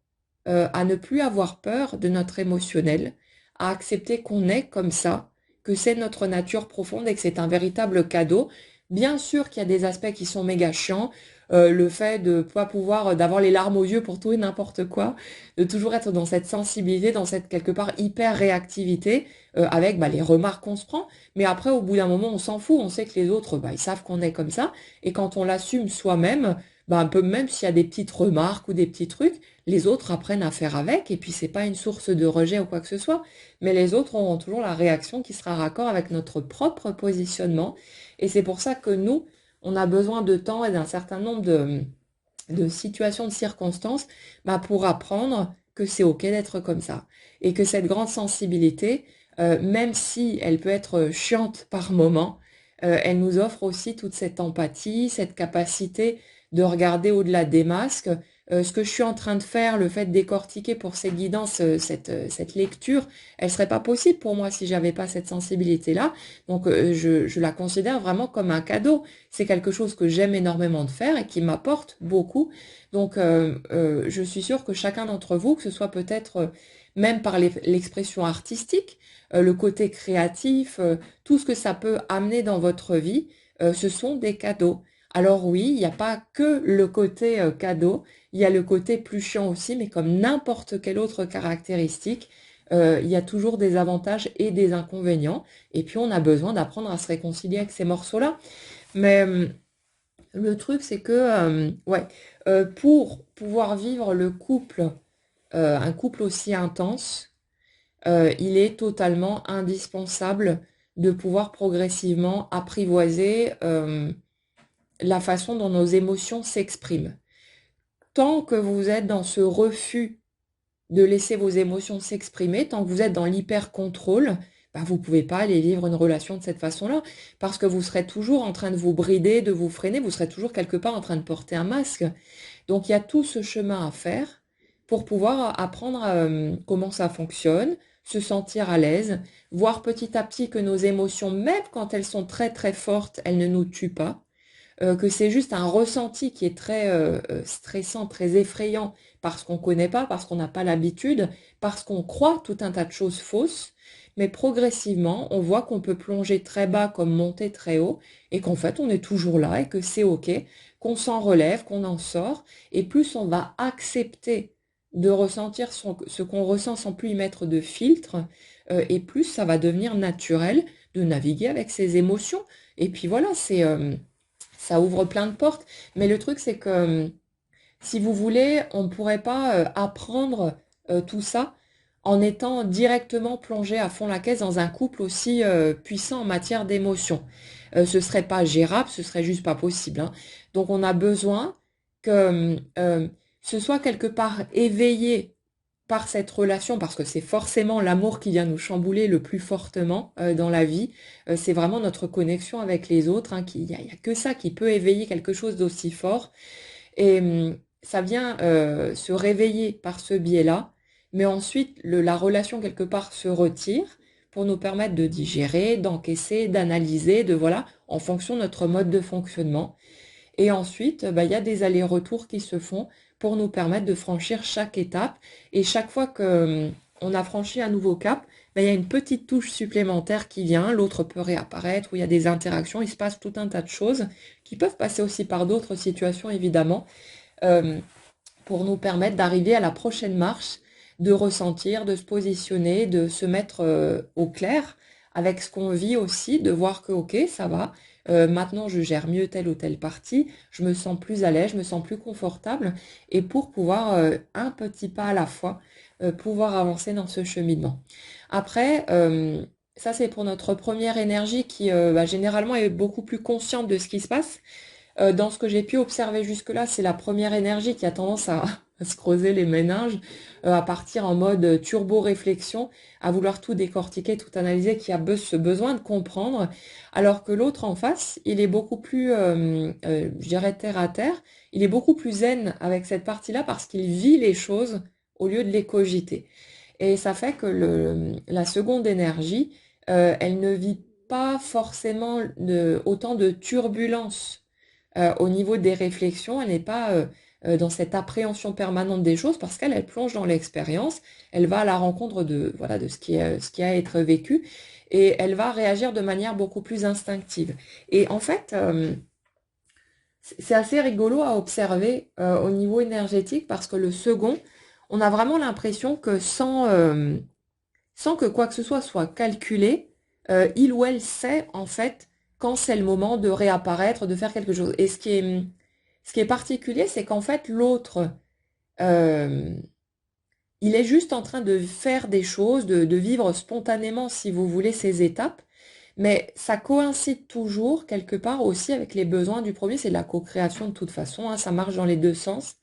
à ne plus avoir peur de notre émotionnel, à accepter qu'on est comme ça, que c'est notre nature profonde et que c'est un véritable cadeau. Bien sûr qu'il y a des aspects qui sont méga chiants, le fait de pas pouvoir, d'avoir les larmes aux yeux pour tout et n'importe quoi, de toujours être dans cette sensibilité, dans cette quelque part hyper réactivité, avec les remarques qu'on se prend. Mais après, au bout d'un moment, on s'en fout, on sait que les autres, ils savent qu'on est comme ça, et quand on l'assume soi-même, un peu même s'il y a des petites remarques ou des petits trucs, les autres apprennent à faire avec, et puis c'est pas une source de rejet ou quoi que ce soit, mais les autres auront toujours la réaction qui sera raccord avec notre propre positionnement, et c'est pour ça que nous, on a besoin de temps et d'un certain nombre de situations, de circonstances, pour apprendre que c'est ok d'être comme ça, et que cette grande sensibilité, même si elle peut être chiante par moment, elle nous offre aussi toute cette empathie, cette capacité de regarder au-delà des masques. Ce que je suis en train de faire, le fait de décortiquer pour ces guidances, cette lecture, elle serait pas possible pour moi si j'avais pas cette sensibilité-là. Donc je la considère vraiment comme un cadeau. C'est quelque chose que j'aime énormément de faire et qui m'apporte beaucoup. Donc je suis sûre que chacun d'entre vous, que ce soit peut-être même par l'expression artistique, le côté créatif, tout ce que ça peut amener dans votre vie, ce sont des cadeaux. Alors oui, il n'y a pas que le côté cadeau, il y a le côté plus chiant aussi, mais comme n'importe quelle autre caractéristique, il y a toujours des avantages et des inconvénients. Et puis on a besoin d'apprendre à se réconcilier avec ces morceaux-là. Mais le truc, c'est que pour pouvoir vivre le couple, un couple aussi intense, il est totalement indispensable de pouvoir progressivement apprivoiser la façon dont nos émotions s'expriment. Tant que vous êtes dans ce refus de laisser vos émotions s'exprimer, tant que vous êtes dans l'hyper-contrôle, vous ne pouvez pas aller vivre une relation de cette façon-là, parce que vous serez toujours en train de vous brider, de vous freiner, vous serez toujours quelque part en train de porter un masque. Donc il y a tout ce chemin à faire pour pouvoir apprendre comment ça fonctionne, se sentir à l'aise, voir petit à petit que nos émotions, même quand elles sont très très fortes, elles ne nous tuent pas, que c'est juste un ressenti qui est très stressant, très effrayant, parce qu'on ne connaît pas, parce qu'on n'a pas l'habitude, parce qu'on croit tout un tas de choses fausses, mais progressivement, on voit qu'on peut plonger très bas comme monter très haut, et qu'en fait, on est toujours là, et que c'est ok, qu'on s'en relève, qu'on en sort, et plus on va accepter de ressentir ce qu'on ressent sans plus y mettre de filtre, et plus ça va devenir naturel de naviguer avec ses émotions. Et puis voilà, ça ouvre plein de portes. Mais le truc, c'est que si vous voulez, on ne pourrait pas apprendre tout ça en étant directement plongé à fond la caisse dans un couple aussi puissant en matière d'émotion. Ce serait pas gérable, ce serait juste pas possible, hein. Donc on a besoin que ce soit quelque part éveillé par cette relation, parce que c'est forcément l'amour qui vient nous chambouler le plus fortement dans la vie, c'est vraiment notre connexion avec les autres, hein, y a que ça qui peut éveiller quelque chose d'aussi fort. Et ça vient se réveiller par ce biais-là, mais ensuite la relation quelque part se retire pour nous permettre de digérer, d'encaisser, d'analyser, de voilà, en fonction de notre mode de fonctionnement. Et ensuite, bah, il y a des allers-retours qui se font pour nous permettre de franchir chaque étape. Et chaque fois que on a franchi un nouveau cap, bah, il y a une petite touche supplémentaire qui vient, l'autre peut réapparaître, où il y a des interactions, il se passe tout un tas de choses qui peuvent passer aussi par d'autres situations évidemment, euh, pour nous permettre d'arriver à la prochaine marche, de ressentir, de se positionner, de se mettre au clair avec ce qu'on vit aussi, de voir que ok, ça va, maintenant je gère mieux telle ou telle partie, je me sens plus à l'aise, je me sens plus confortable, et pour pouvoir un petit pas à la fois, pouvoir avancer dans ce cheminement. Après, ça c'est pour notre première énergie qui bah, généralement est beaucoup plus consciente de ce qui se passe. Dans ce que j'ai pu observer jusque-là, c'est la première énergie qui a tendance à, à se creuser les méninges, à partir en mode turbo-réflexion, à vouloir tout décortiquer, tout analyser, qui a ce besoin de comprendre, alors que l'autre en face, il est beaucoup plus, je dirais, terre à terre, il est beaucoup plus zen avec cette partie-là parce qu'il vit les choses au lieu de les cogiter. Et ça fait que la seconde énergie, elle ne vit pas forcément autant de turbulences au niveau des réflexions, elle n'est pas dans cette appréhension permanente des choses parce qu'elle plonge dans l'expérience, elle va à la rencontre de, voilà, de ce qui a à être vécu et elle va réagir de manière beaucoup plus instinctive. Et en fait, c'est assez rigolo à observer au niveau énergétique parce que le second, on a vraiment l'impression que sans que quoi que ce soit calculé, il ou elle sait en fait quand c'est le moment de réapparaître, de faire quelque chose. Et ce qui est particulier, c'est qu'en fait l'autre, euh, il est juste en train de faire des choses, de vivre spontanément, si vous voulez, ces étapes. Mais ça coïncide toujours quelque part aussi avec les besoins du premier. C'est de la co-création de toute façon, hein, ça marche dans les deux sens.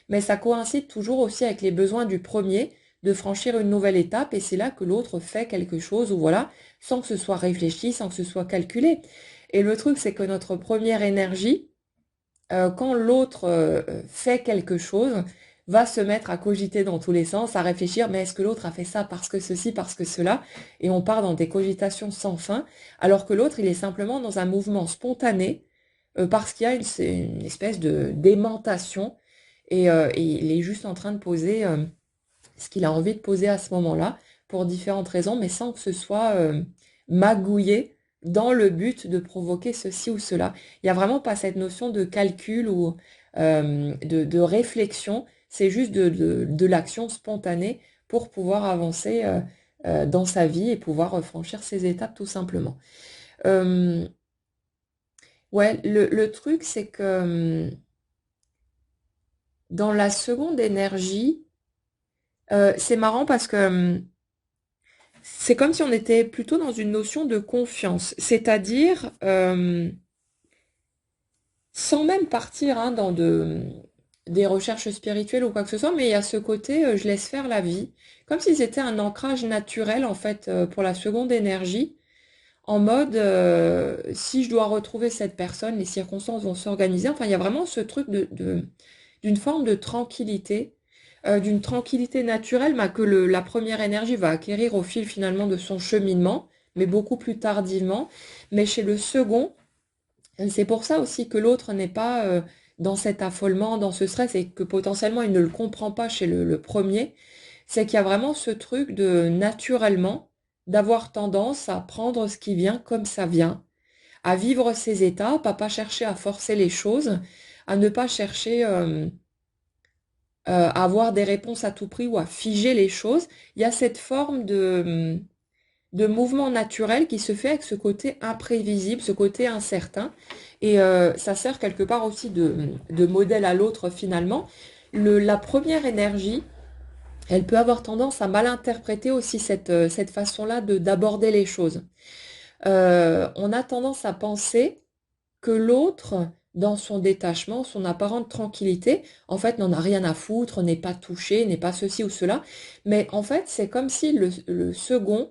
Mais ça coïncide toujours aussi avec les besoins du premier de franchir une nouvelle étape et c'est là que l'autre fait quelque chose ou voilà, sans que ce soit réfléchi, sans que ce soit calculé. Et le truc, c'est que notre première énergie, quand l'autre fait quelque chose, va se mettre à cogiter dans tous les sens, à réfléchir, mais est-ce que l'autre a fait ça parce que ceci, parce que cela, et on part dans des cogitations sans fin, alors que l'autre, il est simplement dans un mouvement spontané, parce qu'il y a une espèce de d'aimantation et il est juste en train de poser ce qu'il a envie de poser à ce moment-là, pour différentes raisons, mais sans que ce soit magouillé dans le but de provoquer ceci ou cela. Il n'y a vraiment pas cette notion de calcul ou de réflexion, c'est juste de l'action spontanée pour pouvoir avancer dans sa vie et pouvoir franchir ses étapes tout simplement. Euh, ouais, le truc, c'est que dans la seconde énergie, c'est marrant parce que c'est comme si on était plutôt dans une notion de confiance, c'est-à-dire sans même partir hein, dans des recherches spirituelles ou quoi que ce soit, mais il y a ce côté je laisse faire la vie, comme si c'était un ancrage naturel en fait pour la seconde énergie, en mode si je dois retrouver cette personne, les circonstances vont s'organiser. Enfin, il y a vraiment ce truc d'une forme de tranquillité, d'une tranquillité naturelle que la première énergie va acquérir au fil finalement de son cheminement, mais beaucoup plus tardivement. Mais chez le second, c'est pour ça aussi que l'autre n'est pas dans cet affolement, dans ce stress, et que potentiellement il ne le comprend pas chez le premier. C'est qu'il y a vraiment ce truc de naturellement d'avoir tendance à prendre ce qui vient comme ça vient, à vivre ses étapes, à pas chercher à forcer les choses, à ne pas chercher à avoir des réponses à tout prix ou à figer les choses. Il y a cette forme de mouvement naturel qui se fait avec ce côté imprévisible, ce côté incertain. Et ça sert quelque part aussi de modèle à l'autre finalement. La première énergie, elle peut avoir tendance à mal interpréter aussi cette façon-là d'aborder les choses. On a tendance à penser que l'autre dans son détachement, son apparente tranquillité, en fait, n'en a rien à foutre, n'est pas touché, n'est pas ceci ou cela. Mais en fait, c'est comme si le second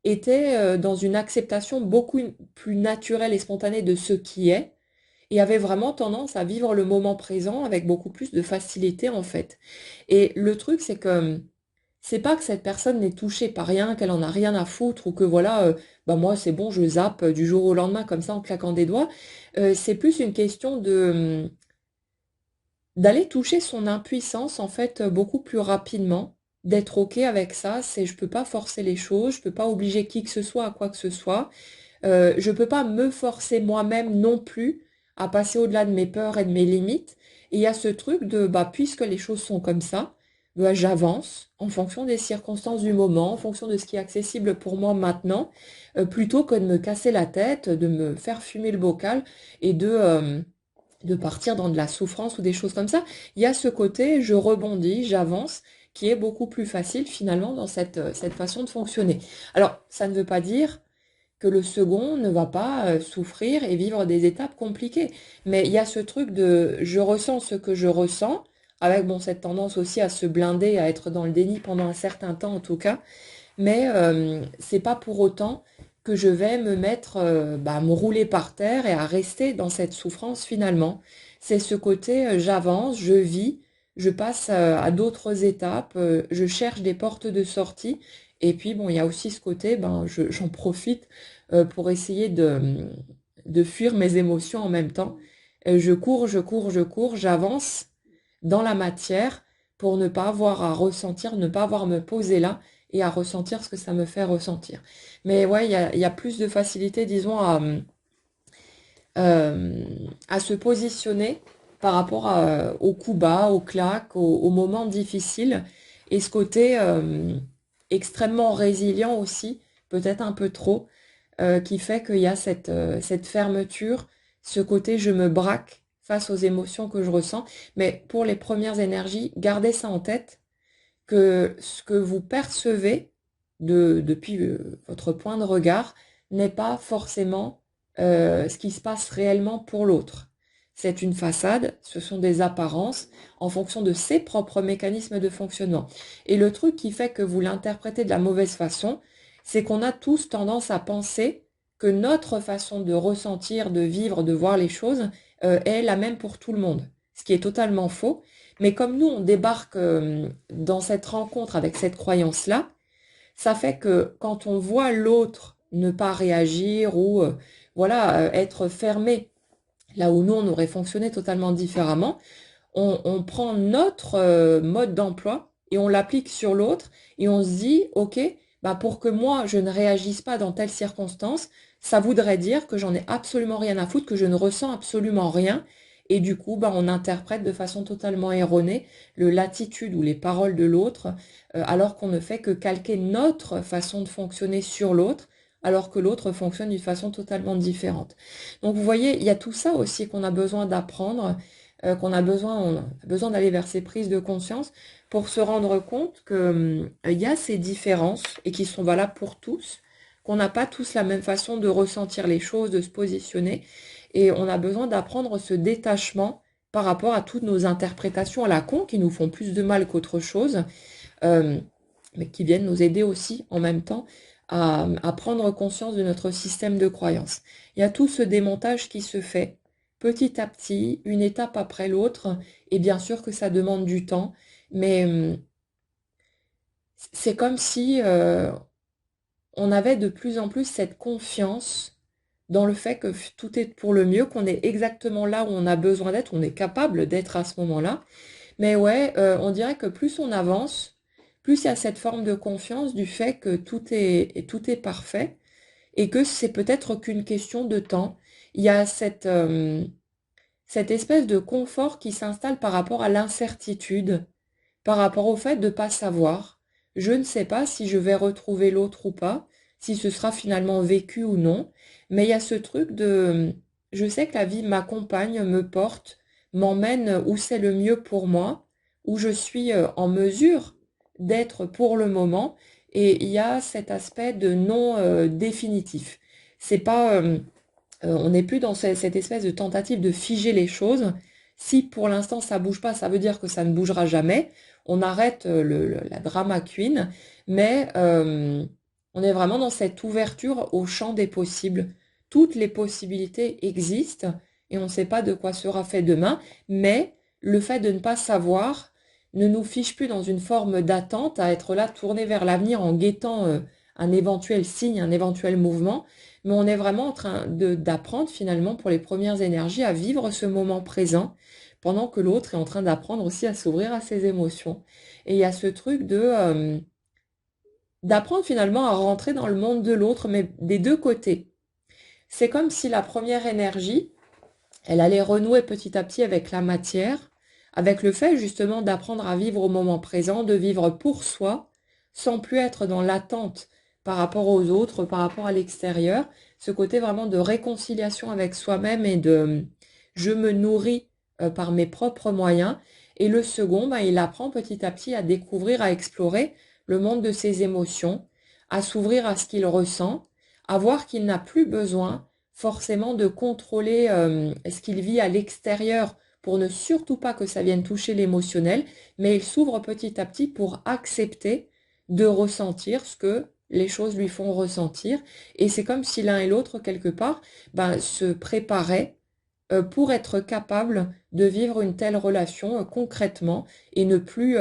était dans une acceptation beaucoup plus naturelle et spontanée de ce qui est, et avait vraiment tendance à vivre le moment présent avec beaucoup plus de facilité, en fait. Et le truc, c'est que c'est pas que cette personne n'est touchée par rien, qu'elle en a rien à foutre, ou que voilà, bah moi c'est bon, je zappe du jour au lendemain comme ça en claquant des doigts. C'est plus une question de d'aller toucher son impuissance en fait beaucoup plus rapidement, d'être ok avec ça. C'est je peux pas forcer les choses, je peux pas obliger qui que ce soit à quoi que ce soit. Je peux pas me forcer moi-même non plus à passer au-delà de mes peurs et de mes limites. Et il y a ce truc de, bah, puisque les choses sont comme ça, bah, j'avance en fonction des circonstances du moment, en fonction de ce qui est accessible pour moi maintenant, plutôt que de me casser la tête, de me faire fumer le bocal et de partir dans de la souffrance ou des choses comme ça. Il y a ce côté, je rebondis, j'avance, qui est beaucoup plus facile finalement dans cette façon de fonctionner. Alors, ça ne veut pas dire que le second ne va pas souffrir et vivre des étapes compliquées. Mais il y a ce truc de je ressens ce que je ressens, avec bon, cette tendance aussi à se blinder, à être dans le déni pendant un certain temps en tout cas, mais c'est pas pour autant que je vais me mettre, bah, à me rouler par terre et à rester dans cette souffrance finalement. C'est ce côté, j'avance, je vis, je passe à d'autres étapes, je cherche des portes de sortie. Et puis bon, il y a aussi ce côté, ben, j'en profite pour essayer de fuir mes émotions en même temps. Je cours, je cours, je cours, j'avance dans la matière pour ne pas avoir à ressentir, ne pas avoir à me poser là et à ressentir ce que ça me fait ressentir. Mais ouais, il y a plus de facilité, disons, à se positionner par rapport aux coups bas, aux claques, aux moments difficiles. Et ce côté extrêmement résilient aussi, peut-être un peu trop, qui fait qu'il y a cette fermeture, ce côté je me braque face aux émotions que je ressens. Mais pour les premières énergies, gardez ça en tête que ce que vous percevez depuis votre point de regard n'est pas forcément ce qui se passe réellement pour l'autre. C'est une façade, ce sont des apparences en fonction de ses propres mécanismes de fonctionnement. Et le truc qui fait que vous l'interprétez de la mauvaise façon, c'est qu'on a tous tendance à penser que notre façon de ressentir, de vivre, de voir les choses est la même pour tout le monde. Ce qui est totalement faux. Mais comme nous, on débarque dans cette rencontre avec cette croyance-là, ça fait que quand on voit l'autre ne pas réagir ou voilà être fermé là où nous on aurait fonctionné totalement différemment, on prend notre mode d'emploi et on l'applique sur l'autre et on se dit ok, bah pour que moi je ne réagisse pas dans telle circonstance, ça voudrait dire que j'en ai absolument rien à foutre, que je ne ressens absolument rien. Et du coup, bah, on interprète de façon totalement erronée l'attitude ou les paroles de l'autre, alors qu'on ne fait que calquer notre façon de fonctionner sur l'autre, alors que l'autre fonctionne d'une façon totalement différente. Donc vous voyez, il y a tout ça aussi qu'on a besoin d'apprendre, on a besoin d'aller vers ces prises de conscience pour se rendre compte que il y a ces différences et qui sont valables pour tous, qu'on n'a pas tous la même façon de ressentir les choses, de se positionner, et on a besoin d'apprendre ce détachement par rapport à toutes nos interprétations à la con qui nous font plus de mal qu'autre chose, euh, mais qui viennent nous aider aussi en même temps à prendre conscience de notre système de croyance. Il y a tout ce démontage qui se fait petit à petit, une étape après l'autre, et bien sûr que ça demande du temps, mais c'est comme si on avait de plus en plus cette confiance dans le fait que tout est pour le mieux, qu'on est exactement là où on a besoin d'être, on est capable d'être à ce moment-là. Mais ouais, on dirait que plus on avance, plus il y a cette forme de confiance du fait que tout est parfait et que c'est peut-être qu'une question de temps. Il y a cette espèce de confort qui s'installe par rapport à l'incertitude, par rapport au fait de ne pas savoir. Je ne sais pas si je vais retrouver l'autre ou pas, si ce sera finalement vécu ou non, mais il y a ce truc de je sais que la vie m'accompagne, me porte, m'emmène où c'est le mieux pour moi, où je suis en mesure d'être pour le moment, et il y a cet aspect de non définitif. C'est pas On n'est plus dans cette espèce de tentative de figer les choses. Si pour l'instant ça bouge pas, ça veut dire que ça ne bougera jamais. On arrête la drama queen, mais on est vraiment dans cette ouverture au champ des possibles. Toutes les possibilités existent et on ne sait pas de quoi sera fait demain, mais le fait de ne pas savoir ne nous fiche plus dans une forme d'attente à être là tourné vers l'avenir en guettant un éventuel signe, un éventuel mouvement, mais on est vraiment en train d'apprendre finalement pour les premières énergies à vivre ce moment présent, pendant que l'autre est en train d'apprendre aussi à s'ouvrir à ses émotions. Et il y a ce truc d'apprendre finalement à rentrer dans le monde de l'autre, mais des deux côtés. C'est comme si la première énergie, elle allait renouer petit à petit avec la matière, avec le fait justement d'apprendre à vivre au moment présent, de vivre pour soi, sans plus être dans l'attente par rapport aux autres, par rapport à l'extérieur, ce côté vraiment de réconciliation avec soi-même et de je me nourris par mes propres moyens. Et le second, ben, il apprend petit à petit à découvrir, à explorer le monde de ses émotions, à s'ouvrir à ce qu'il ressent, à voir qu'il n'a plus besoin forcément de contrôler ce qu'il vit à l'extérieur pour ne surtout pas que ça vienne toucher l'émotionnel, mais il s'ouvre petit à petit pour accepter de ressentir ce que les choses lui font ressentir. Et c'est comme si l'un et l'autre, quelque part, ben, se préparaient pour être capable de vivre une telle relation concrètement et ne plus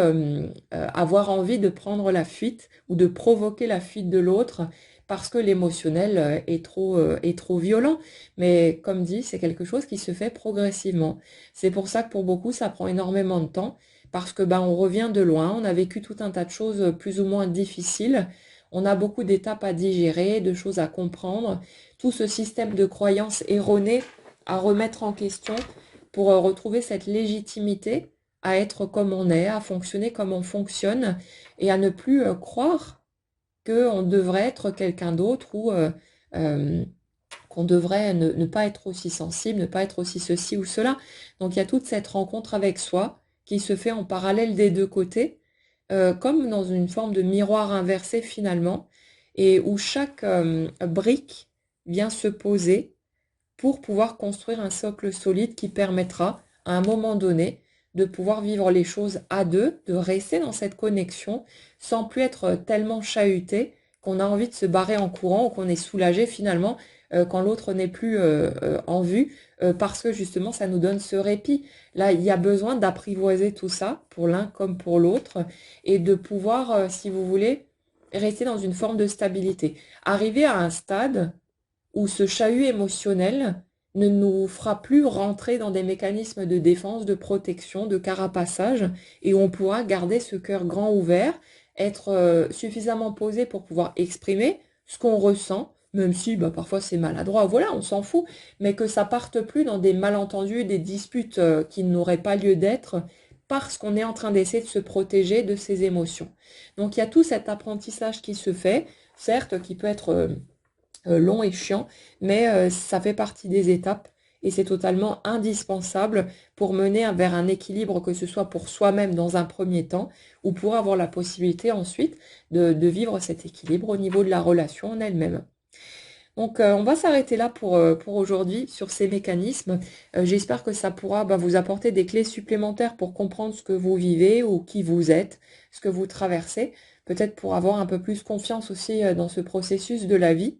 avoir envie de prendre la fuite ou de provoquer la fuite de l'autre parce que l'émotionnel est trop violent. Mais comme dit, c'est quelque chose qui se fait progressivement. C'est pour ça que pour beaucoup, ça prend énormément de temps parce que ben, on revient de loin, on a vécu tout un tas de choses plus ou moins difficiles. On a beaucoup d'étapes à digérer, de choses à comprendre. Tout ce système de croyances erronées à remettre en question pour retrouver cette légitimité à être comme on est, à fonctionner comme on fonctionne et à ne plus croire qu'on devrait être quelqu'un d'autre ou euh, qu'on devrait ne pas être aussi sensible, ne pas être aussi ceci ou cela. Donc il y a toute cette rencontre avec soi qui se fait en parallèle des deux côtés, comme dans une forme de miroir inversé finalement, et où chaque brique vient se poser pour pouvoir construire un socle solide qui permettra, à un moment donné, de pouvoir vivre les choses à deux, de rester dans cette connexion sans plus être tellement chahuté qu'on a envie de se barrer en courant ou qu'on est soulagé finalement quand l'autre n'est plus en vue parce que justement ça nous donne ce répit. Là, il y a besoin d'apprivoiser tout ça pour l'un comme pour l'autre et de pouvoir, si vous voulez, rester dans une forme de stabilité. Arriver à un stade où ce chahut émotionnel ne nous fera plus rentrer dans des mécanismes de défense, de protection, de carapaçage, et où on pourra garder ce cœur grand ouvert, être suffisamment posé pour pouvoir exprimer ce qu'on ressent, même si bah, parfois c'est maladroit, voilà, on s'en fout, mais que ça parte plus dans des malentendus, des disputes qui n'auraient pas lieu d'être, parce qu'on est en train d'essayer de se protéger de ses émotions. Donc il y a tout cet apprentissage qui se fait, certes, qui peut être long et chiant, mais ça fait partie des étapes et c'est totalement indispensable pour mener vers un équilibre, que ce soit pour soi-même dans un premier temps ou pour avoir la possibilité ensuite de vivre cet équilibre au niveau de la relation en elle-même. Donc, on va s'arrêter là pour aujourd'hui sur ces mécanismes. J'espère que ça pourra bah, vous apporter des clés supplémentaires pour comprendre ce que vous vivez ou qui vous êtes, ce que vous traversez, peut-être pour avoir un peu plus confiance aussi dans ce processus de la vie.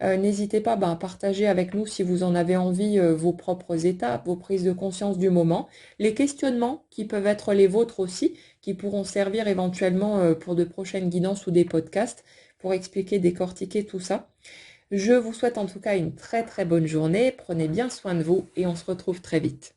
N'hésitez pas bah, à partager avec nous si vous en avez envie vos propres étapes, vos prises de conscience du moment, les questionnements qui peuvent être les vôtres aussi, qui pourront servir éventuellement pour de prochaines guidances ou des podcasts pour expliquer, décortiquer tout ça. Je vous souhaite en tout cas une très très bonne journée, prenez bien soin de vous et on se retrouve très vite.